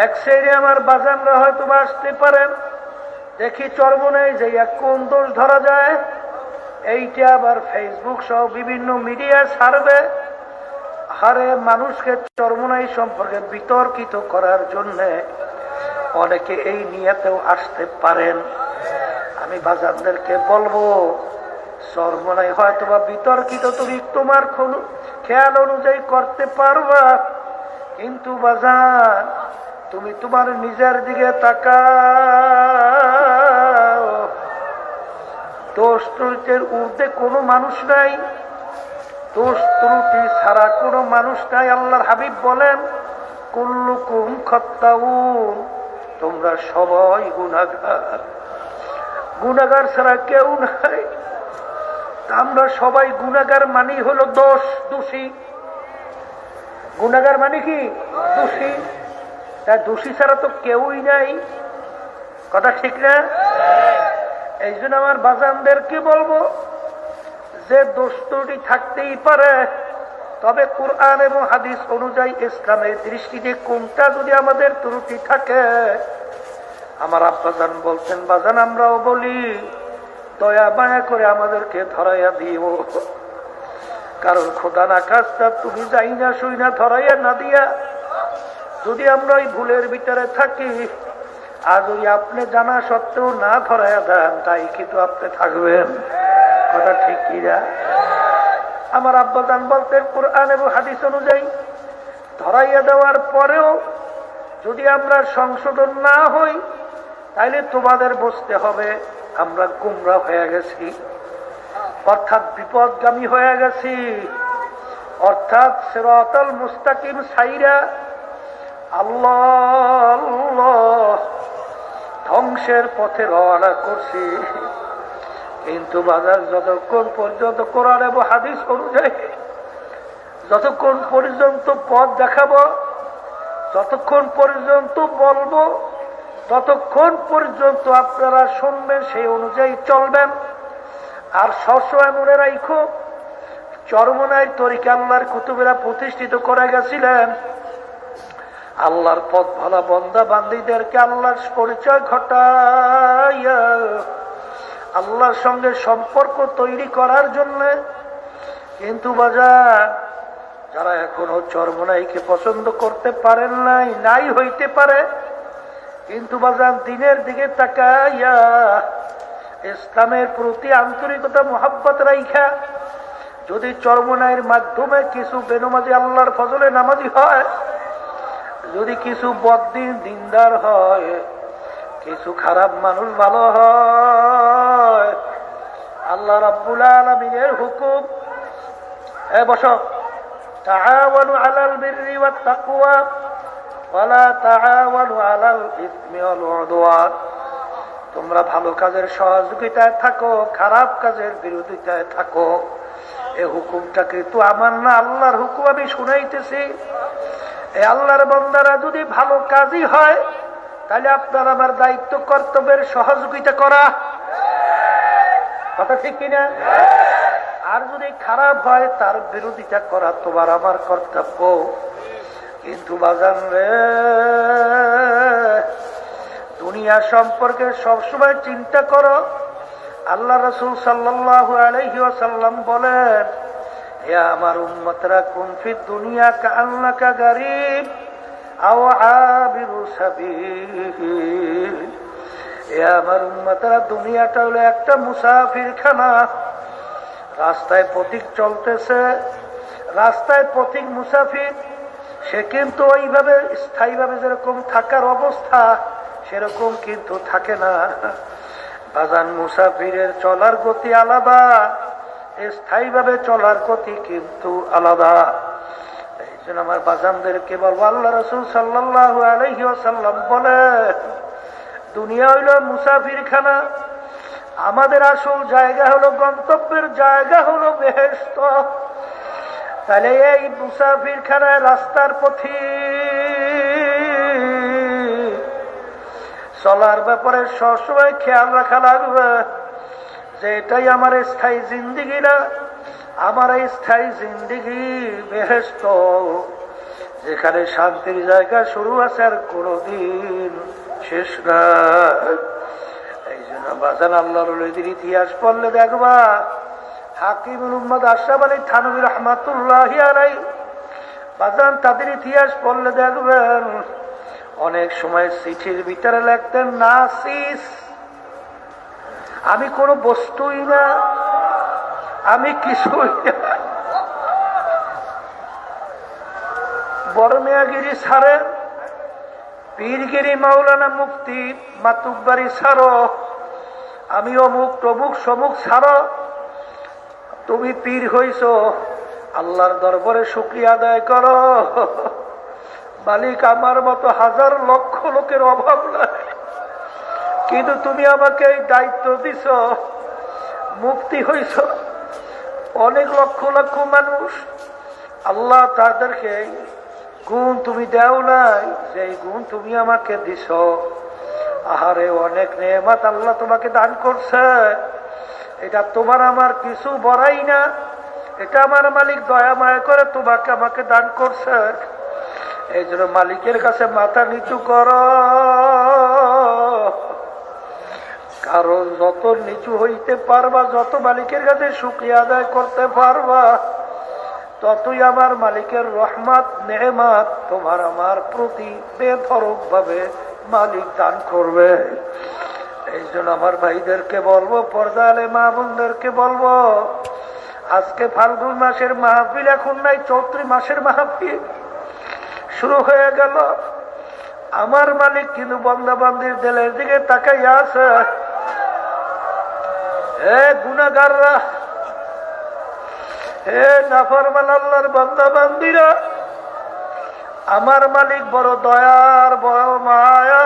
এক সাইডে আমার বাজানরা হয়তো আসতে পারেন, দেখি চরমনাই যে কোন দোষ ধরা যায়, এইটা আবার ফেসবুক সহ বিভিন্ন মিডিয়া ছাড়বে। হারে মানুষকে চরমনাই সম্পর্কে বিতর্কিত করার জন্য অনেকে এই নিয়েতেও আসতে পারেন। আমি বাজানদেরকে বলবো, চরমনাই হয়তো বা বিতর্কিত তুমি তোমার খেয়াল অনুযায়ী করতে পারবা, কিন্তু বাজান তুমি তোমার নিজের দিকে তাকাও। দোষ ত্রুটির ঊর্ধ্বে কোনো মানুষ নাই, দোষ ত্রুটি ছাড়া কোনো মানুষ নাই। আল্লাহর হাবিব বলেন, কুল্লুকুম খাত্তাউন, তোমরা সবাই গুনাহগার, গুনাহগার ছাড়া কেউ নাই। আমরা সবাই গুনাহগার, মানি হলো দোষী। গুনাহগার মানে কি? দোষী। তাই দোষী ছাড়া তো কেউই নাই, কথা ঠিক না? এই জন্য আমার বাজানদেরকে বলবো যে দোষ ত্রুটি থাকতেই পারে, তবে কোরআন এবং হাদিস অনুযায়ী ইসলামের দৃষ্টিতে কোনটা যদি আমাদের ত্রুটি থাকে, আমার আব্বাজান বলতেন, বাজান আমরাও বলি দয়া মায়া করে আমাদেরকে ধরাইয়া দিও, কারণ খোদা না কাজটা তুমি যাই না শুই না ধরাইয়া না দিয়া যদি আমরা ওই ভুলের ভিতরে থাকি, আর যদি আপনি জানা সত্ত্বেও না ধরাইয়া দেন, তাই কিন্তু আপনি থাকবেন, কথা ঠিক কিনা? আমার আব্বাজান বলতেন, কোরআন এবং হাদিস অনুযায়ী ধরাইয়া দেওয়ার পরেও যদি আমরা সংশোধন না হই, তাইলে তোমাদের বুঝতে হবে আমরা গুমরাহ হয়ে গেছি, অর্থাৎ বিপদগামী হয়ে গেছি, অর্থাৎ সিরাতাল মুস্তাকিম ছাইরা আল্লাহ ধ্বংসের পথে রওনা করছি। কিন্তু বাজার যতক্ষণ পর্যন্ত কোরআন এবং হাদিস অনুযায়ী যতক্ষণ পর্যন্ত পথ দেখাবো, যতক্ষণ পর্যন্ত বলবো, ততক্ষণ পর্যন্ত আপনারা শুনবেন, সেই অনুযায়ী চলবেন। আর সবসময় মনে রাখো, চরমনাইয়ের তরিকা আল্লাহর কুতুবেরা প্রতিষ্ঠিত করে গেছিলেন আল্লাহর পথ ভালা বন্দা বান্দীদেরকে আল্লাহর পরিচয় ঘটাইয়া আল্লাহর সঙ্গে সম্পর্ক তৈরি করার জন্য। কিন্তু বাজার যারা এখনো চরমনাইকে পছন্দ করতে পারেন নাই হইতে পারে, কিন্তু বাজার দিনের দিকে তাকাইয়া ইসলামের প্রতি আন্তরিকতা মোহাব্বত রাইখা যদি চরমনাইয়ের মাধ্যমে কিছু বেনমাজি আল্লাহর ফজলে নামাজি হয়, যদি কিছু বদ্দিন দিনদার হয়, কিছু খারাপ মানুষ ভালো হয়, আল্লাহ রাব্বুল আলামিনের হুকুম, বসো, তাআওয়ানু আলাল বিররি ওয়াত তাকওয়া ওয়ালা তাআওয়ানু আলাল ইসমি ওয়াল উদওয়ান, তোমরা ভালো কাজের সহযোগিতায় থাকো, খারাপ কাজের বিরোধিতায় থাকো। এই হুকুমটা কিন্তু আমার না, আল্লাহর হুকুম আমি শুনাইতেছি। এই আল্লাহর বান্দারা যদি ভালো কাজই হয়, তাহলে আপনার আমার দায়িত্ব কর্তব্যের সহযোগিতা করা, কথা ঠিক কিনা? আর যদি খারাপ হয়, তার বিরোধিতা করা তোমার আমার কর্তব্য। কিন্তু বাজান রে, দুনিয়া সম্পর্কে সবসময় চিন্তা করো। আল্লাহ রাসূল সাল্লাল্লাহু আলাইহি ওয়াসাল্লাম বলেন, হে আমার উম্মতরা, কুন ফিদ দুনিয়া কাআন্নাকা গারীব আও আবিরু সাবিল। হে আমার উম্মতরা, দুনিয়াটা হলো একটা মুসাফিরখানা। রাস্তায় পথিক চলতেছে, রাস্তায় পথিক মুসাফির, সে কিন্তু ওইভাবে স্থায়ীভাবে যেরকম থাকার অবস্থা সেরকম কিন্তু থাকে না। বাজান মুসাফিরের চলার গতি আলাদা, স্থায়ীভাবে চলার গতি কিন্তু আলাদা। এই জন্য আমার বাজানদেরকে বলবো, আল্লাহ রাসূল সাল্লাল্লাহু আলাইহি ওয়াসাল্লাম বলেন, দুনিয়া হইল মুসাফিরখানা, আমাদের আসল জায়গা হলো, গন্তব্যের জায়গা হলো বেহেশত। তাহলে এই মুসাফিরখানায় রাস্তার পথে চলার ব্যাপারে সবসময় খেয়াল রাখা লাগবে যে এটাই আমার স্থায়ী জিন্দিগি না, আমার এই স্থায়ী জিন্দিগি বেহেশত। যেখানে শান্তির জায়গা শুরু আছে আর কোনদিন শেষ নাই। এই জন্য বাজান আল্লাহর ওলিদের ইতিহাস পড়লে দেখবা হাকিমুল উম্মাদ আশরাফ আলী থানভী রাহমাতুল্লাহি আলাইহি বাজান তাদের ইতিহাস পড়লে দেখবেন অনেক সময় চিঠির ভিতরে লিখতেন নাসিস, আমি কোনো বস্তুই না, আমি কিছুই না। বরমিয়াগিরি ছাড়ে, পীরগিরি মাওলানা মুফতি মাতুব্বারি ছাড়ো, আমি অমুক প্রমুখ সমুখ ছাড়ো, তুমি পীর হইছ, আল্লাহর দরবারে শুকরিয়া আদায় করো, মালিক আমার মতো হাজার লক্ষ লোকের অভাব নাই, কিন্তু তুমি আমাকে এই দায়িত্ব দিছ, মুফতি হইছ, অনেক লক্ষ লক্ষ মানুষ, আল্লাহ তাদেরকে গুণ তুমি দেও নাই, যেই গুণ তুমি আমাকে দিছ। আহারে অনেক নেয়ামত আল্লাহ তোমাকে দান করছে, এটা তোমার আমার কিছু বড়াই না, এটা আমার মালিক দয়া মায়া করে তোমাকে আমাকে দান করছে। এই জন্য মালিকের কাছে মাথা নিচু করো, কারণ যত নিচু হইতে পারবা, যত মালিকের কাছে শুকরিয়া আদায় করতে পারবা, ততই আমার মালিকের রহমত নেয়ামত তোমার আমার প্রতি বেধড়ক ভাবে মালিক দান করবে। এই জন্য আমার ভাইদেরকে বলবো, পর্দা আলে মা বোনদেরকে বলবো, আজকে ফাল্গুন মাসের মাহফিল এখন নাই, চৈত্র মাসের মাহফিল শুরু হয়ে গেল। আমার মালিক কিন্তু বান্দাবান্দির দিলের দিকে তাকাইয়া আছে। হে গুনাহগাররা, হে নাফরমান আল্লাহর বান্দাবান্দিরা, আমার মালিক বড় দয়ার, বড় মায়া।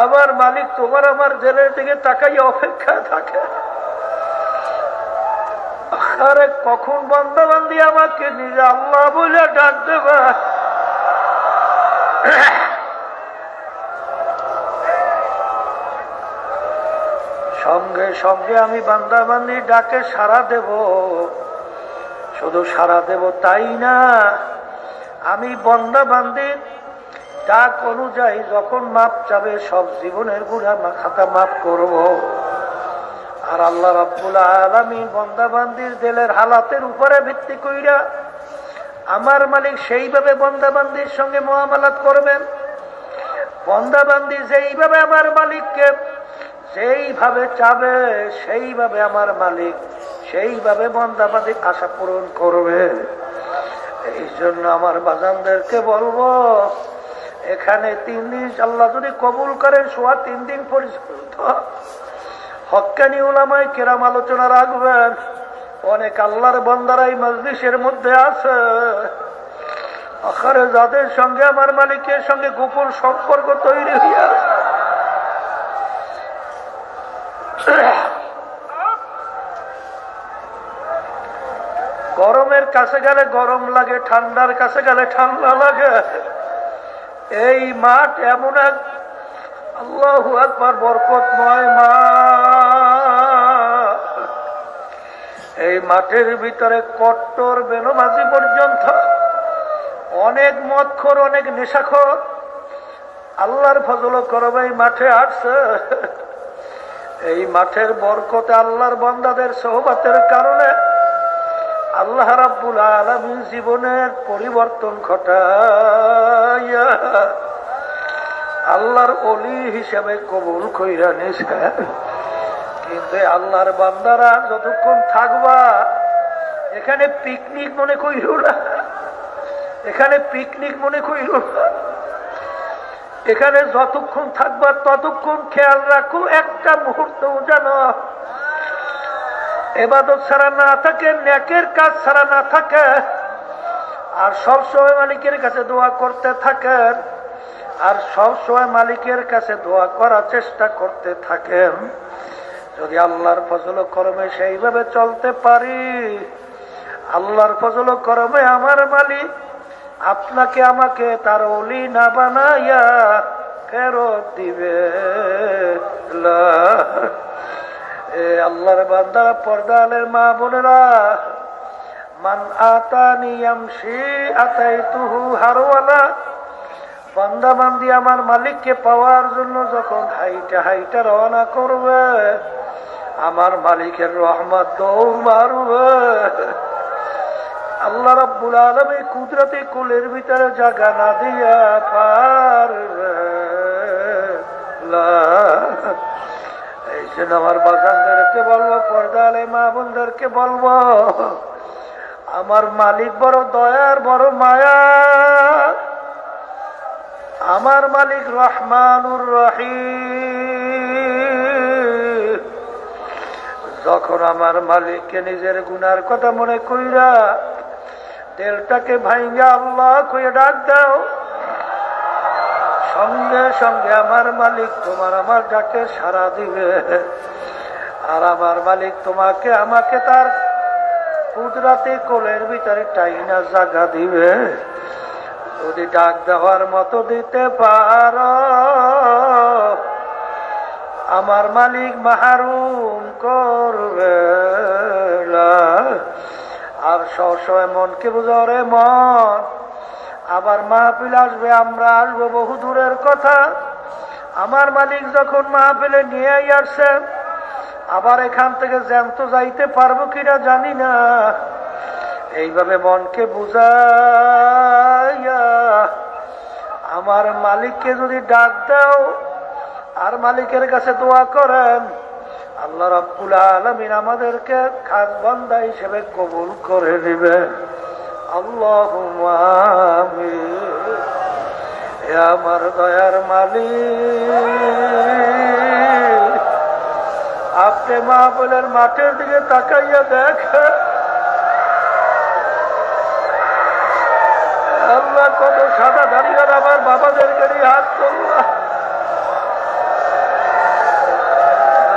আমার মালিক তোমার আমার জেলের দিকে তাকাইয়া অপেক্ষা থাকে, আরে কখন বান্দাবান্দি আমাকে নিজে আল্লাহ বলে ডাক দেবে। সঙ্গে সঙ্গে আমি বান্দাবান্দি ডাকে সাড়া দেব। শুধু সাড়া দেব তাই না, আমি বান্দাবান্দির ডাক অনুযায়ী যখন মাপ চাবে সব জীবনের গুনাহ খাতা মাফ করব। আর আল্লাহ রাব্বুল আলামিন বান্দাবান্দির দিলের হালাতের উপরে ভিত্তি কইরা আমার মালিক সেইভাবে বান্দাবান্দির সঙ্গে মুআমালাত করবেন। বান্দাবান্দি যেইভাবে আমার মালিককে যেইভাবে চাবে, সেইভাবে আমার মালিক সেইভাবে বান্দাবান্দির আশা পূরণ করবে। এই জন্য আমার বাজানদেরকে বলবো, এখানে 3 দিন আল্লাহ যদি কবুল করেন, সোয়া 3 দিন পর্যন্ত হক্কানি উলামায়ে কেরাম আলোচনা রাখবেন। অনেক আল্লাহর বান্দারা এই মজলিসের মধ্যে আছে, আখেরে যাদের সঙ্গে আমার মালিকের সঙ্গে গোপন সম্পর্ক তৈরি হইয়া গরমের কাছে গেলে গরম লাগে, ঠান্ডার কাছে গেলে ঠান্ডা লাগে। এই মাঠ এমন এক আল্লাহু আকবার বরকতময় মাঠ, এই মাঠের ভিতরে কট্টর বেনমাজি পর্যন্ত অনেক মদখোর, অনেক নেশাখোর আল্লাহর ফজল করবে এই মাঠে আসছে। এই মাঠের বরকতে আল্লাহর বান্দাদের সোহবতের কারণে আল্লাহ রাব্বুল আলামিন জীবনের পরিবর্তন ঘটাইয়া আল্লাহর ওলি হিসেবে কবুল কইরা নিছে। কিন্তু আল্লাহর বান্দারা যতক্ষণ থাকবা, এখানে পিকনিক মনে কইল না, এখানে পিকনিক মনে কইল না। এখানে যতক্ষণ থাকবা ততক্ষণ খেয়াল রাখো, একটা মুহূর্ত যেন ইবাদত ছাড়া না থাকে, নেকের কাজ ছাড়া না থাকে। আর সবসময় মালিকের কাছে দোয়া করতে থাকেন, আর সবসময় মালিকের কাছে দোয়া করার চেষ্টা করতে থাকেন। যদি আল্লাহর ফজল করমে সেইভাবে চলতে পারি, আল্লাহর ফজল করমে আমার মালিক আপনাকে আমাকে তার ওলি না বানাইয়া ফেরত দিবে। আল্লাহর বান্দারা, পর্দা আলের মা বোনেরা, মান আতানি ইয়ামশি আতাইতুহু হারওয়ালা। বান্দা বান্দি আমার মালিককে পাওয়ার জন্য যখন হাইটা হাইটা রওনা করবে, আমার মালিকের রহমত দৌড় মারবে। আল্লাহ রাব্বুল আলামিন কুদরতি কুলের ভিতরে জায়গা না দিয়া পারবে না। এই জন্য আমার বাজানদেরকে বলবো, পর্দা আলে মা বোনদেরকে বলবো, আমার মালিক বড় দয়ার, বড় মায়া। আমার মালিক রহমানুর রহিম। যখন আমার মালিককে নিজের গুনার কথা মনে কইরা দিলটাকে ভাঙ্গা আল্লাহ কইয়া ডাক দাও, সঙ্গে সঙ্গে আমার মালিক তোমার আমার ডাকে সাড়া দিবে। আর আমার মালিক তোমাকে আমাকে তার কুদরতি কোলের ভিতরে টাইনা জায়গা দিবে। যদি ডাক দেওয়ার মতো দিতে পারো, আমার মালিক মাহরুম করবে না। আর সবসময় মনকে বুঝো রে মন, আবার মাহফিল আসবে, আমরা আসবো, বহু দূরের কথা। আমার মালিক যখন মাহফিলে নিয়ে আসছে, আবার এখান থেকে জ্যান্ত যাইতে পারবো কিনা জানি না। এইভাবে মনকে বুঝাইয়া আমার মালিককে যদি ডাক দাও আর মালিকের কাছে দোয়া করেন, আল্লাহ রাব্বুল আলামিন আমাদেরকে খাস বান্দা হিসেবে কবুল করে নেবে। আল্লাহুম্মা আমিন। হে আমার দয়ার মালিক, আপনি মাহফিলের মাঠের দিকে তাকাইয়া দেখেন, আল্লাহ কত সাদা দাঁড়িয়ে আমার বাবাদেরকে নিয়ে হাত তুললাম।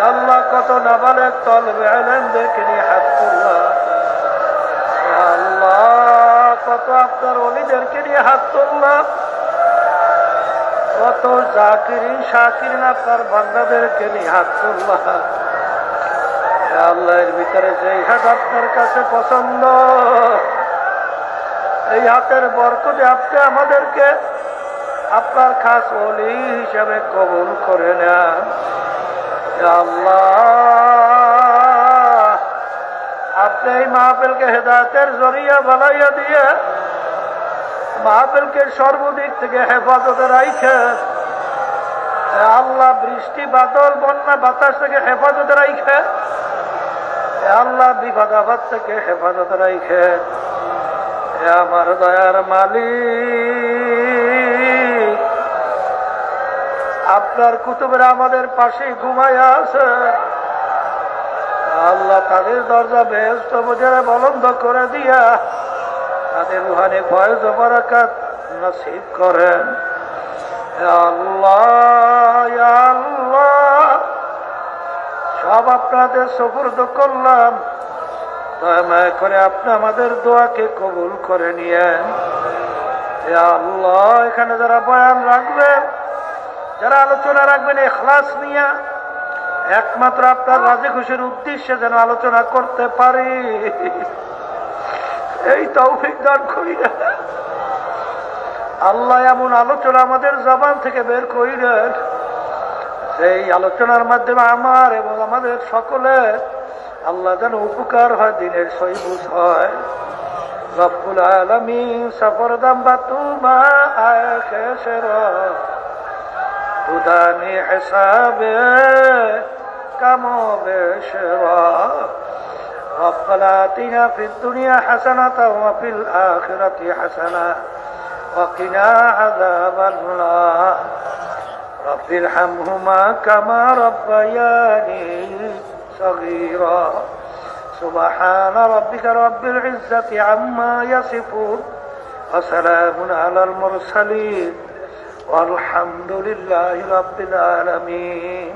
আল্লাহ কত নাবালের তলবে আলেমদেরকে নিয়ে হাত তুললাম। আল্লাহ কত আপনার ওলিদেরকে নিয়ে হাত তুললাম। কত জাকিরিন শাকিরিন আপনার বান্দাদেরকে নিয়ে হাত তুললাম। আল্লাহ এর ভিতরে যে হাত আপনার কাছে পছন্দ, এই হাতের বরকতে আপনি আমাদেরকে আপনার খাস ওলি হিসাবে কবুল করে নেন। আল্লাহ আপনি এই মাহফিলকে হেদায়েতের জরিয়া বানাইয়া দিয়ে মাহফিলকে সর্বদিক থেকে হেফাজতে রাখেন। আল্লাহ বৃষ্টি বাদল বন্যা বাতাস থেকে হেফাজতে রাখেন। আল্লাহ বিপদ আপদ থেকে হেফাজতে রাখেন। আমার দয়ার মালিক, আপনার কুতুবেরা আমাদের পাশে ঘুমায়া আছে। আল্লাহ তাদের দরজা বেহেশত মুজারে বলন্দ করে দিয়া তাদের রুহানি ফয়েজ ও বারাকাত নসিব করেন। আল্লাহ ইয়া আল্লাহ, সব আপনাদের সুপুর্দ করলাম। দয়া করে আপনি আমাদের দোয়াকে কবুল করে নিয়েন। আল্লাহ এখানে যারা বয়ান রাখবেন, যারা আলোচনা রাখবেন, ইখলাস নিয়া একমাত্র আপনার রাজি খুশির উদ্দেশ্যে যেন আলোচনা করতে পারি, এই তৌফিক দান করিলেন। আল্লাহ এমন আলোচনা আমাদের জবান থেকে বের করিলেন, সেই আলোচনার মাধ্যমে আমার এবং আমাদের সকলের আল্লাহ যেন উপকার হয়, দিনের সহিবুজ হয়। রব্বুল আলামিন সফরদম বাতুমা আখেশের উদানি হিসাবে কামো বেশরা। রব্বানা আতিনা ফিদ দুনিয়া হাসানাতাও ওয়া ফিল আখিরাতি হাসানা ওয়া কিনা আযাবান নার। রব্বির হামহুমা কামা রব্বায়ানি صغيرا سبحان ربك رب العزة عما يصفون وسلام على المرسلين والحمد لله رب العالمين.